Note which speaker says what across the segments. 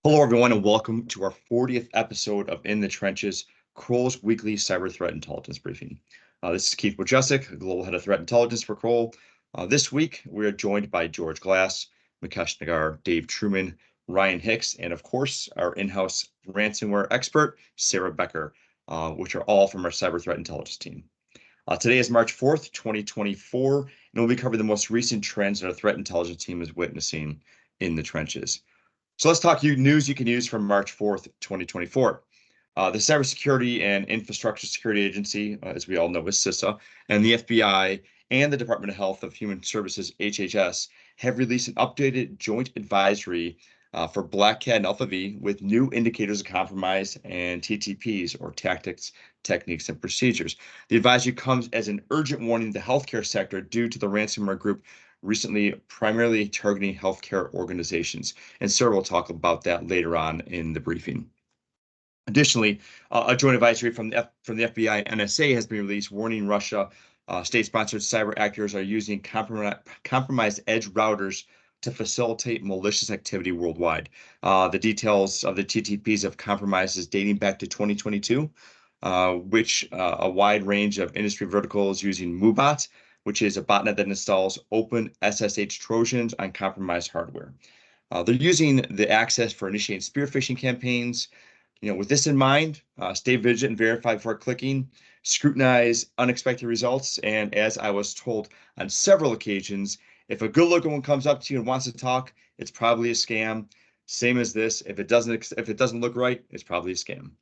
Speaker 1: Hello, everyone, and welcome to our 40th episode of In the Trenches, Kroll's weekly cyber threat intelligence briefing. This is Keith Wojcicki, Global Head of Threat Intelligence for Kroll. This week, we are joined by George Glass, Mukesh Nagar, Dave Truman, Ryan Hicks, and of course, our in-house ransomware expert, Sarah Becker, which are all from our cyber threat intelligence team. Today is March 4th, 2024, and we'll be covering the most recent trends that our threat intelligence team is witnessing in the trenches. So let's talk news you can use from March 4th, 2024. The Cybersecurity and Infrastructure Security Agency, as we all know is CISA, and the FBI and the Department of Health of Human Services, HHS, have released an updated joint advisory for Black Cat and Alpha V with new indicators of compromise and TTPs, or tactics, techniques, and procedures. The advisory comes as an urgent warning to the healthcare sector due to the ransomware group recently primarily targeting healthcare organizations. And Sarah will talk about that later on in the briefing. Additionally, a joint advisory from the FBI and NSA has been released warning Russia state-sponsored cyber actors are using compromised edge routers to facilitate malicious activity worldwide. The details of the TTPs of compromises dating back to 2022, which a wide range of industry verticals using MuBot, which is a botnet that installs open SSH Trojans on compromised hardware. They're using the access for initiating spear phishing campaigns. With this in mind, stay vigilant and verify before clicking, scrutinize unexpected results, and as I was told on several occasions, if a good-looking one comes up to you and wants to talk, it's probably a scam. Same as this, if it doesn't look right, it's probably a scam.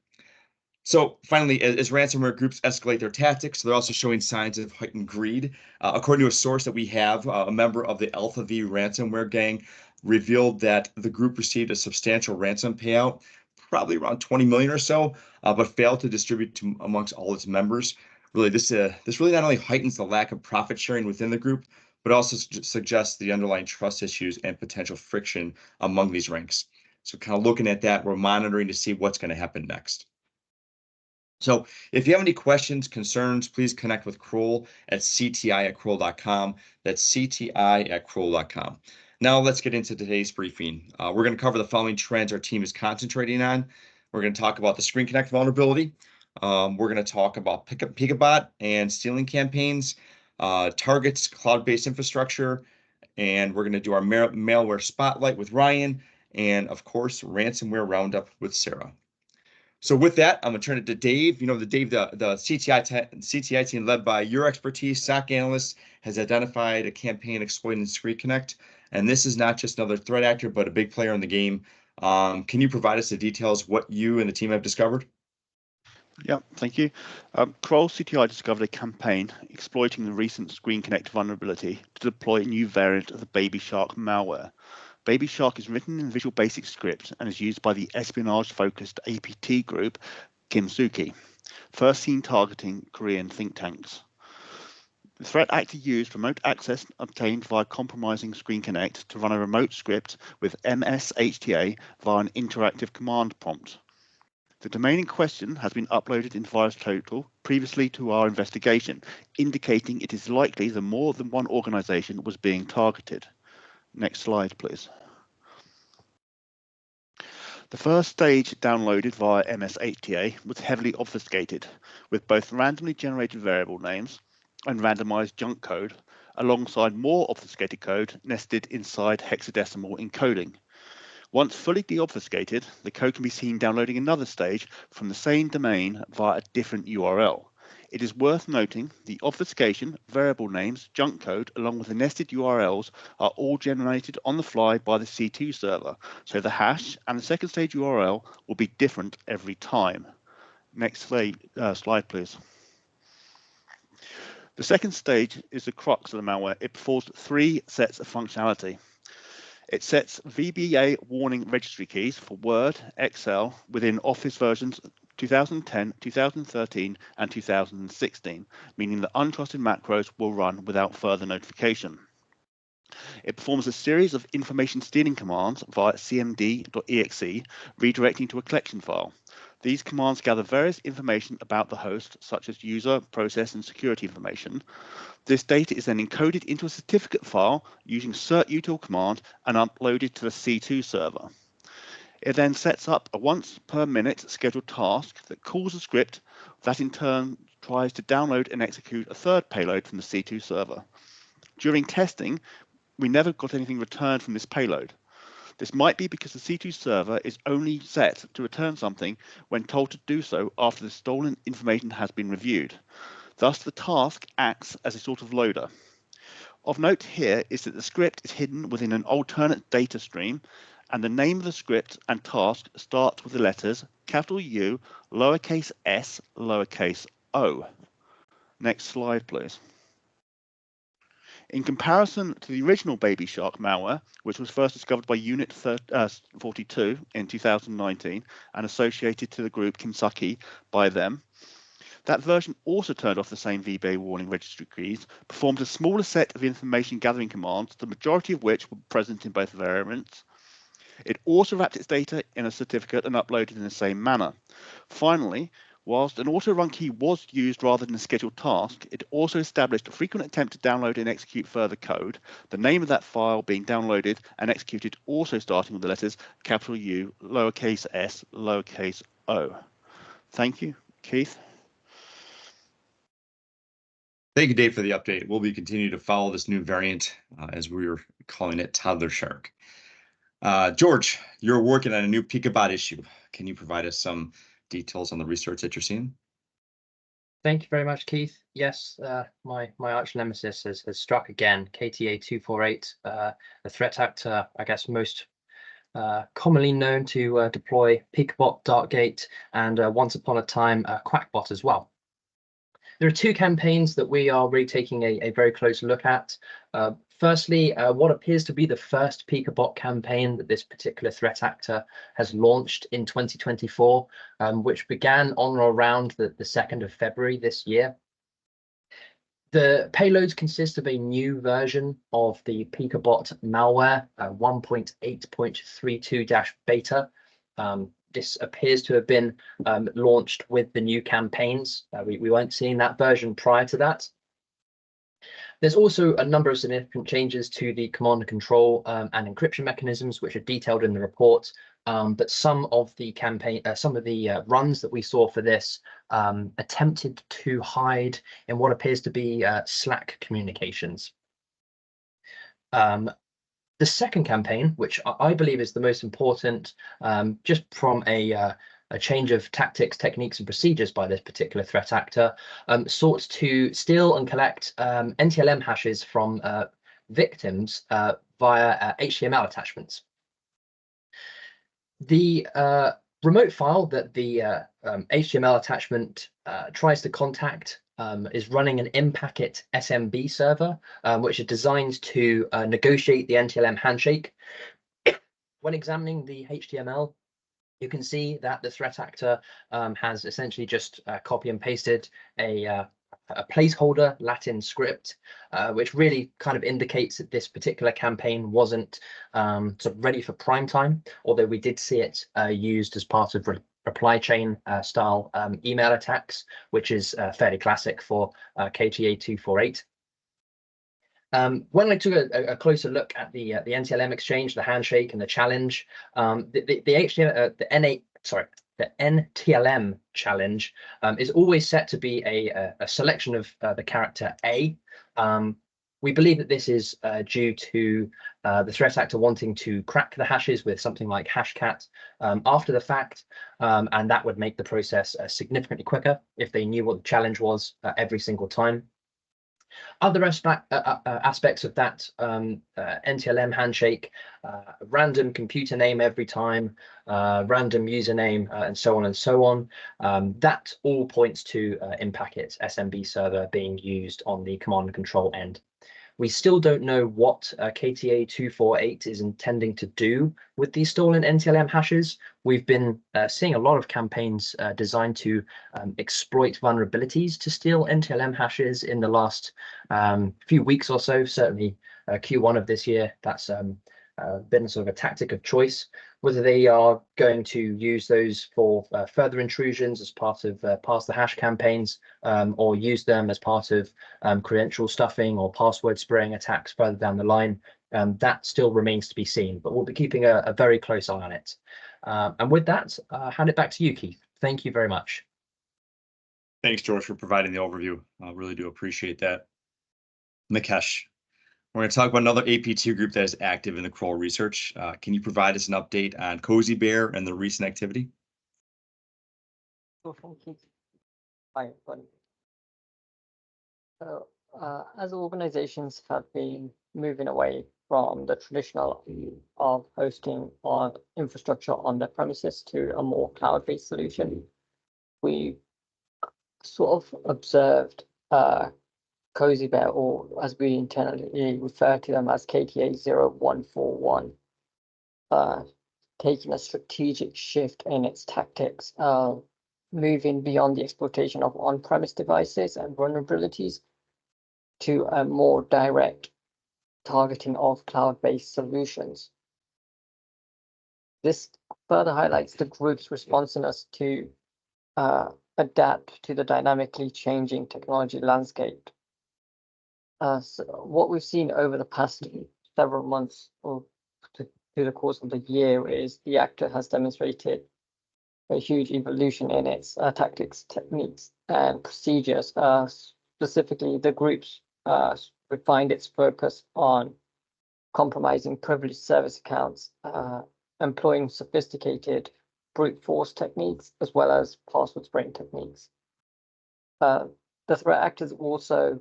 Speaker 1: So finally, as ransomware groups escalate their tactics, they're also showing signs of heightened greed. According to a source that we have, a member of the Alpha V ransomware gang revealed that the group received a substantial ransom payout, probably around 20 million or so, but failed to distribute amongst all its members. Really, this really not only heightens the lack of profit sharing within the group, but also suggests the underlying trust issues and potential friction among these ranks. So kind of looking at that, we're monitoring to see what's going to happen next. So if you have any questions, concerns, please connect with Kroll at cti@kroll.com. That's cti@kroll.com. Now let's get into today's briefing. We're going to cover the following trends our team is concentrating on. We're going to talk about the ScreenConnect vulnerability. We're going to talk about PIKABOT and stealing campaigns, targets, cloud-based infrastructure, and we're going to do our malware spotlight with Ryan, and of course, ransomware roundup with Sarah. So with that, I'm going to turn it to Dave. The CTI team led by your expertise, SOC analyst, has identified a campaign exploiting ScreenConnect. And this is not just another threat actor, but a big player in the game. Can you provide us the details what you and the team have discovered?
Speaker 2: Yeah, thank you. Kroll CTI discovered a campaign exploiting the recent ScreenConnect vulnerability to deploy a new variant of the BabyShark malware. BabyShark is written in Visual Basic script and is used by the espionage-focused APT group Kimsuki, first seen targeting Korean think tanks. The threat actor used remote access obtained via compromising ScreenConnect to run a remote script with MSHTA via an interactive command prompt. The domain in question has been uploaded in VirusTotal previously to our investigation, indicating it is likely that more than one organization was being targeted. Next slide, please. The first stage downloaded via MSHTA was heavily obfuscated, with both randomly generated variable names and randomized junk code, alongside more obfuscated code nested inside hexadecimal encoding. Once fully deobfuscated, the code can be seen downloading another stage from the same domain via a different URL. It is worth noting the obfuscation, variable names, junk code, along with the nested URLs are all generated on the fly by the C2 server, so the hash and the second stage URL will be different every time. Next slide, please. The second stage is the crux of the malware. It performs 3 sets of functionality. It sets VBA warning registry keys for Word, Excel within Office versions 2010, 2013, and 2016, meaning that untrusted macros will run without further notification. It performs a series of information stealing commands via cmd.exe, redirecting to a collection file. These commands gather various information about the host, such as user, process, and security information. This data is then encoded into a certificate file using certutil command and uploaded to the C2 server. It then sets up a once per minute scheduled task that calls a script that in turn tries to download and execute a third payload from the C2 server. During testing, we never got anything returned from this payload. This might be because the C2 server is only set to return something when told to do so after the stolen information has been reviewed. Thus, the task acts as a sort of loader. Of note here is that the script is hidden within an alternate data stream, and the name of the script and task starts with the letters capital U, lowercase s, lowercase o. Next slide, please. In comparison to the original BabyShark malware, which was first discovered by Unit 42 in 2019 and associated to the group Kinsuki by them, that version also turned off the same VBA warning registry keys, performed a smaller set of information gathering commands, the majority of which were present in both variants. It also wrapped its data in a certificate and uploaded in the same manner. Finally, whilst an auto-run key was used rather than a scheduled task, it also established a frequent attempt to download and execute further code, the name of that file being downloaded and executed also starting with the letters capital U, lowercase s, lowercase o. Thank you. Keith?
Speaker 1: Thank you, Dave, for the update. We'll be continuing to follow this new variant, as we're calling it Toddler Shark. George, you're working on a new PIKABOT issue. Can you provide us some details on the research that you're seeing?
Speaker 3: Thank you very much, Keith. Yes, my arch nemesis has struck again. KTA 248, a threat actor, I guess most commonly known to deploy PIKABOT, Darkgate, and once upon a time QuackBot as well. There are two campaigns that we are really taking a very close look at. Firstly, what appears to be the first PIKABOT campaign that this particular threat actor has launched in 2024, which began on or around the 2nd of February this year. The payloads consist of a new version of the PIKABOT malware, 1.8.32-beta. This appears to have been launched with the new campaigns. We weren't seeing that version prior to that. There's also a number of significant changes to the command and control and encryption mechanisms, which are detailed in the report. But some of the runs that we saw for this attempted to hide in what appears to be Slack communications. The second campaign, which I believe is the most important, just from a change of tactics, techniques, and procedures by this particular threat actor, sought to steal and collect NTLM hashes from victims via HTML attachments. The remote file that the HTML attachment tries to contact is running an in-packet SMB server, which is designed to negotiate the NTLM handshake. When examining the HTML, you can see that the threat actor has essentially just copy and pasted a placeholder Latin script, which really kind of indicates that this particular campaign wasn't sort of ready for prime time, although we did see it used as part of reply chain style email attacks, which is fairly classic for KTA 248. When I took a closer look at the NTLM exchange, the handshake, and the challenge, the NTLM challenge is always set to be a selection of the character A. We believe that this is due to the threat actor wanting to crack the hashes with something like hashcat after the fact, and that would make the process significantly quicker if they knew what the challenge was every single time. Other aspects of that NTLM handshake, random computer name every time, random username, and so on and so on. That all points to in-packet SMB server being used on the command and control end. We still don't know what KTA 248 is intending to do with these stolen NTLM hashes. We've been seeing a lot of campaigns designed to exploit vulnerabilities to steal NTLM hashes in the last few weeks or so, certainly Q1 of this year. That's been sort of a tactic of choice. Whether they are going to use those for further intrusions as part of pass the hash campaigns, or use them as part of credential stuffing or password spraying attacks further down the line, That still remains to be seen, but we'll be keeping a very close eye on it. And with that, hand it back to you, Keith. Thank you very much.
Speaker 1: Thanks, George, for providing the overview. I really do appreciate that. Mikesh, we're going to talk about another AP2 group that is active in the Kroll research. Can you provide us an update on Cozy Bear and the recent activity?
Speaker 4: So thank you. Hi, everyone. So, as organizations have been moving away from the traditional of hosting on infrastructure on their premises to a more cloud-based solution, we sort of observed Cozy Bear, or as we internally refer to them as KTA 0141, taking a strategic shift in its tactics, moving beyond the exploitation of on-premise devices and vulnerabilities to a more direct targeting of cloud-based solutions. This further highlights the group's responsiveness to adapt to the dynamically changing technology landscape. So what we've seen over the past several months or through the course of the year is the actor has demonstrated a huge evolution in its tactics, techniques, and procedures. Specifically, the groups refined its focus on compromising privileged service accounts, employing sophisticated brute force techniques, as well as password spraying techniques. The threat actors also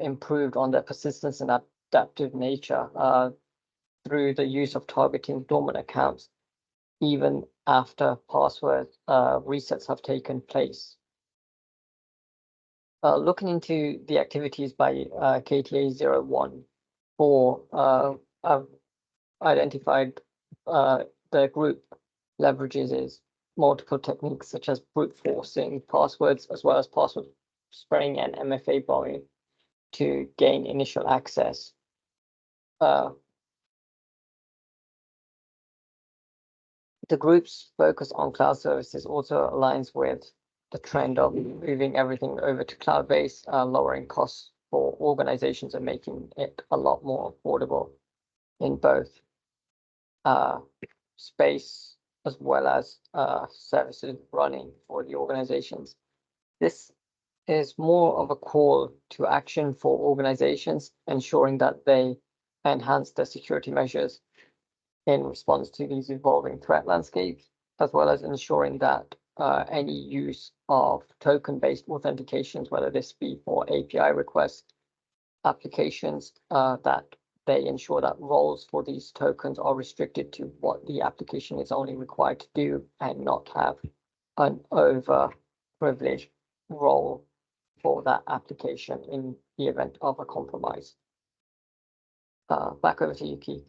Speaker 4: improved on their persistence and adaptive nature through the use of targeting dormant accounts, even after password resets have taken place. Looking into the activities by KTA 0141, I've identified the group leverages multiple techniques such as brute forcing passwords, as well as password spraying and MFA borrowing to gain initial access. The group's focus on cloud services also aligns with the trend of moving everything over to cloud-based, lowering costs for organizations and making it a lot more affordable in both space as well as services running for the organizations. This is more of a call to action for organizations, ensuring that they enhance their security measures in response to these evolving threat landscapes, as well as ensuring that any use of token-based authentications, whether this be for API requests, applications, that they ensure that roles for these tokens are restricted to what the application is only required to do and not have an over-privileged role for that application in the event of a compromise. Back over to you, Keith.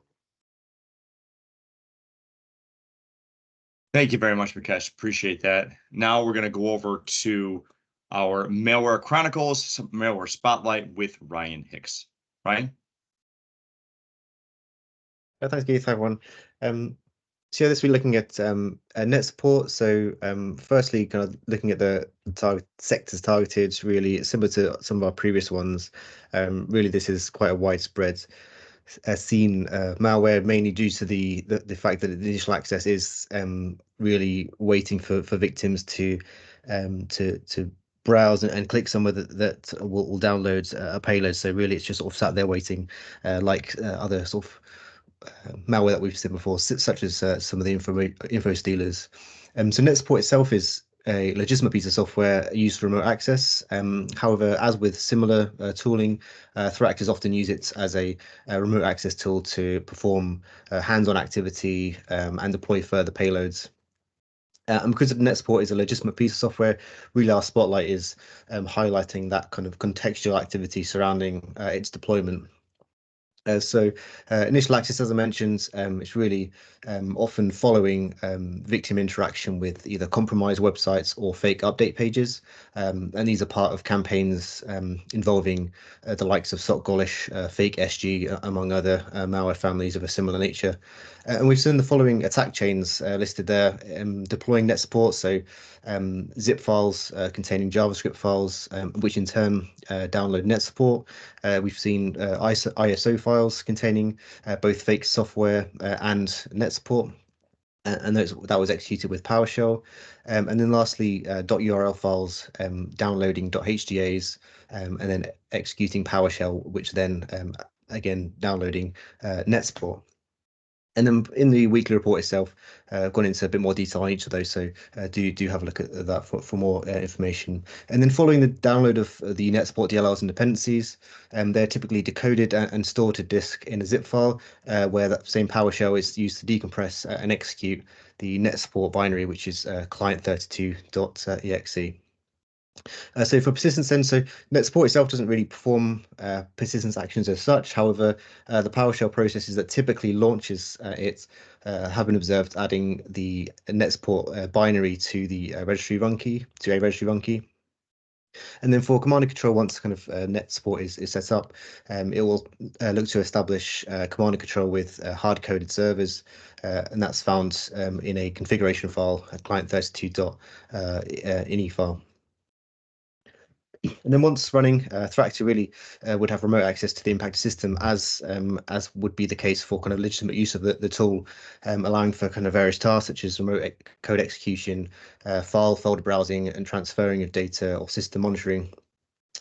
Speaker 1: Thank you very much, Mikesh. Appreciate that. Now we're going to go over to our Malware Chronicles, Malware Spotlight with Ryan Hicks. Ryan?
Speaker 5: Thanks, Keith. Hi, everyone. So this we're looking at NETSUPPORT. So firstly, kind of looking at the sectors targeted, really similar to some of our previous ones. Really, this is quite a widespread seen malware, mainly due to the fact that the initial access is really waiting for victims to browse and click somewhere that will download a payload. So really, it's just sort of sat there waiting, like other sort of malware that we've seen before, such as some of the info stealers. So NETSUPPORT itself is a legitimate piece of software used for remote access. However, as with similar tooling, threat actors often use it as a remote access tool to perform hands-on activity and deploy further payloads. And because NETSUPPORT is a legitimate piece of software, really our spotlight is highlighting that kind of contextual activity surrounding its deployment. So initial access, as I mentioned, it's really often following victim interaction with either compromised websites or fake update pages. And these are part of campaigns involving the likes of SockGolish, Fake SG, among other malware families of a similar nature. And we've seen the following attack chains listed there: deploying NETSUPPORT, so zip files containing JavaScript files, which in turn download NETSUPPORT. We've seen ISO files containing both fake software and NETSUPPORT. And that was executed with PowerShell. And then lastly, .url files downloading .hdas and then executing PowerShell, which then again downloading NETSUPPORT. And then in the weekly report itself, I've gone into a bit more detail on each of those, so do have a look at that for more information. And then following the download of the NETSUPPORT DLLs and dependencies, they're typically decoded and stored to disk in a zip file, where that same PowerShell is used to decompress and execute the NETSUPPORT binary, which is client32.exe. So for persistence then, so NETSUPPORT itself doesn't really perform persistence actions as such. However, the PowerShell processes that typically launches it have been observed adding the NETSUPPORT binary to the registry run key, to a registry run key. And then for command and control, once kind of NETSUPPORT is set up, it will look to establish command and control with hard-coded servers, and that's found in a configuration file, a client32.ini file. And then once running, threat actor really would have remote access to the impacted system, as would be the case for kind of legitimate use of the tool, allowing for kind of various tasks such as remote code execution, file folder browsing, and transferring of data or system monitoring.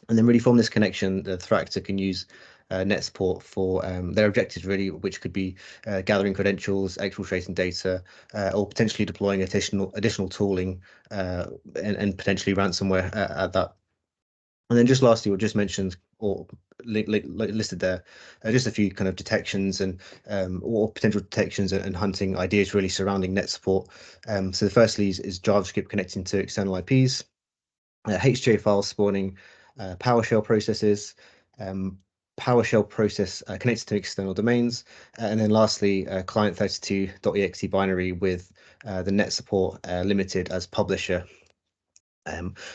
Speaker 5: And then really from this connection, the threat actor can use NETSUPPORT for their objectives, really, which could be gathering credentials, exfiltrating data, or potentially deploying additional tooling and potentially ransomware at that. And then just lastly, we just mentioned or listed there just a few kind of detections and or potential detections and hunting ideas really surrounding NETSUPPORT. So the firstly is JavaScript connecting to external IPs, HJ files spawning PowerShell processes, PowerShell process connected to external domains, and then lastly, client32.exe binary with the NETSUPPORT limited as publisher.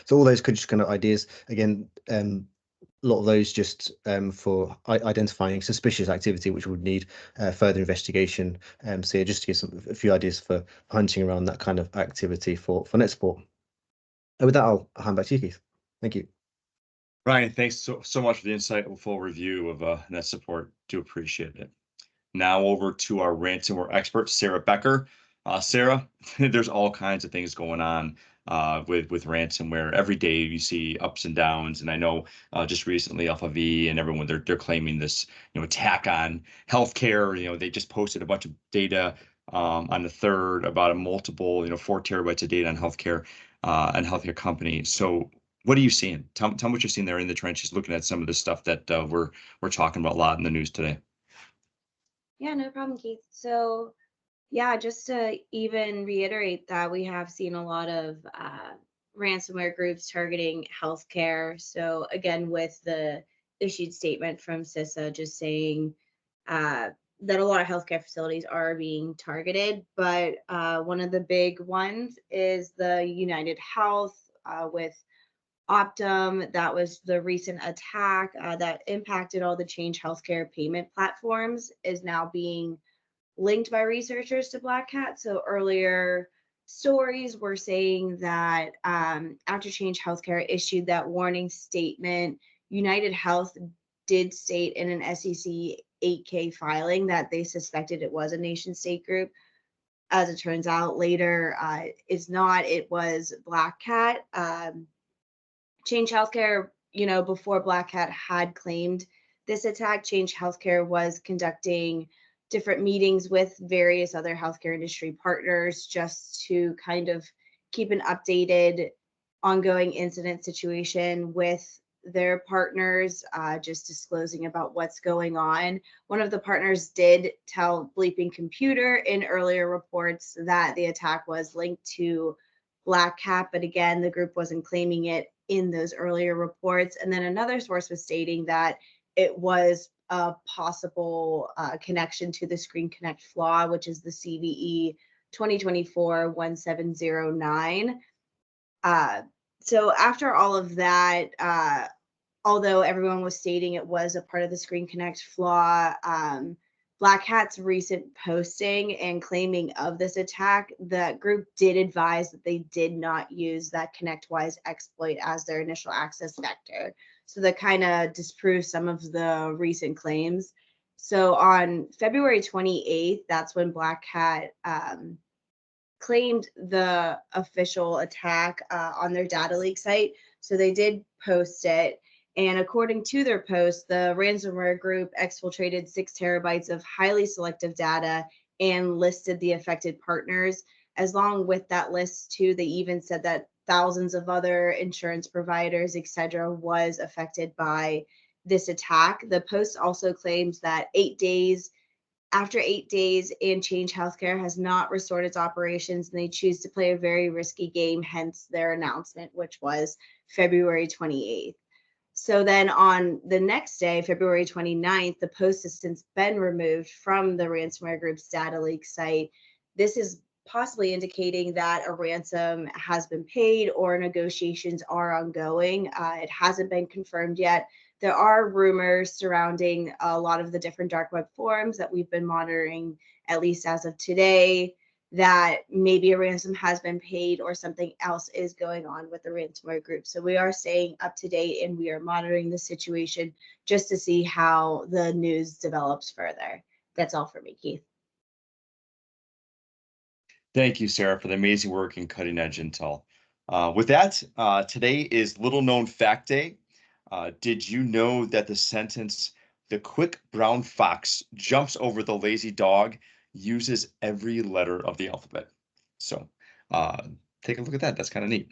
Speaker 5: So all those could just kind of ideas, again, a lot of those just for identifying suspicious activity, which would need further investigation. So yeah, just to give a few ideas for hunting around that kind of activity for NETSUPPORT. And with that, I'll hand back to you, Keith. Thank you.
Speaker 1: Ryan, thanks so much for the insightful review of NETSUPPORT. Do appreciate it. Now over to our ransomware expert, Sarah Becker. Sarah, there's all kinds of things going on with ransomware. Every day you see ups and downs, and I know just recently Alpha V and everyone they're claiming this attack on healthcare. They just posted a bunch of data on the 3rd about a multiple 4 terabytes of data on healthcare and healthcare companies. So what are you seeing? Tell me what you're seeing there in the trenches, looking at some of the stuff that we're talking about a lot in the news today.
Speaker 6: Yeah, no problem, Keith. So yeah, just to even reiterate that we have seen a lot of ransomware groups targeting healthcare. So again, with the issued statement from CISA just saying that a lot of healthcare facilities are being targeted, but one of the big ones is the United Health with Optum. That was the recent attack that impacted all the Change Healthcare payment platforms, is now being linked by researchers to Black Hat. So earlier stories were saying that after Change Healthcare issued that warning statement, United Health did state in an SEC 8K filing that they suspected it was a nation state group. As it turns out later, it's not. It was Black Hat. Change Healthcare, before Black Hat had claimed this attack, Change Healthcare was conducting different meetings with various other healthcare industry partners just to kind of keep an updated ongoing incident situation with their partners, just disclosing about what's going on. One of the partners did tell Bleeping Computer in earlier reports that the attack was linked to Black Hat, but again, the group wasn't claiming it in those earlier reports. And then another source was stating that it was a possible connection to the ScreenConnect flaw, which is the CVE 2024-1709. So after all of that, although everyone was stating it was a part of the ScreenConnect flaw, Black Hat's recent posting and claiming of this attack, the group did advise that they did not use that ConnectWise exploit as their initial access vector. So that kind of disproves some of the recent claims. So on February 28th, that's when Black Hat claimed the official attack on their data leak site. So they did post it. And according to their post, the ransomware group exfiltrated 6 terabytes of highly selective data and listed the affected partners. As long with that list too, they even said that thousands of other insurance providers, etc., was affected by this attack. The post also claims that after 8 days, and Change Healthcare has not restored its operations, and they choose to play a very risky game, hence their announcement, which was February 28th. So then on the next day, February 29th, the post has since been removed from the ransomware group's data leak site. This is possibly indicating that a ransom has been paid or negotiations are ongoing. It hasn't been confirmed yet. There are rumors surrounding a lot of the different dark web forums that we've been monitoring, at least as of today, that maybe a ransom has been paid or something else is going on with the ransomware group. So we are staying up to date and we are monitoring the situation just to see how the news develops further. That's all for me, Keith.
Speaker 1: Thank you, Sarah, for the amazing work and cutting edge intel. With that, today is Little Known Fact Day. Did you know that the sentence, "The quick brown fox jumps over the lazy dog," uses every letter of the alphabet? So take a look at that. That's kind of neat.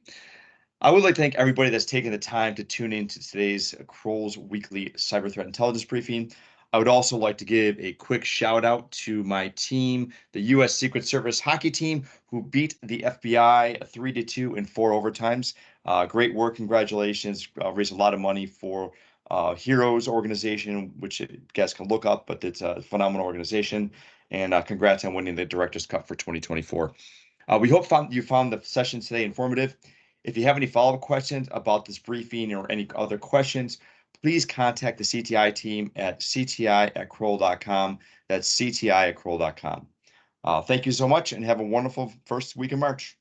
Speaker 1: I would like to thank everybody that's taken the time to tune in to today's Kroll's weekly cyber threat intelligence briefing. I would also like to give a quick shout out to my team, the U.S. Secret Service hockey team, who beat the FBI 3-2 in 4 overtimes. Great work, congratulations. Raised a lot of money for Heroes organization, which you guys can look up, but it's a phenomenal organization. And congrats on winning the Director's Cup for 2024. We hope you found the session today informative. If you have any follow-up questions about this briefing or any other questions, please contact the CTI team at cti@kroll.com. That's cti@kroll.com. Thank you so much and have a wonderful first week in March.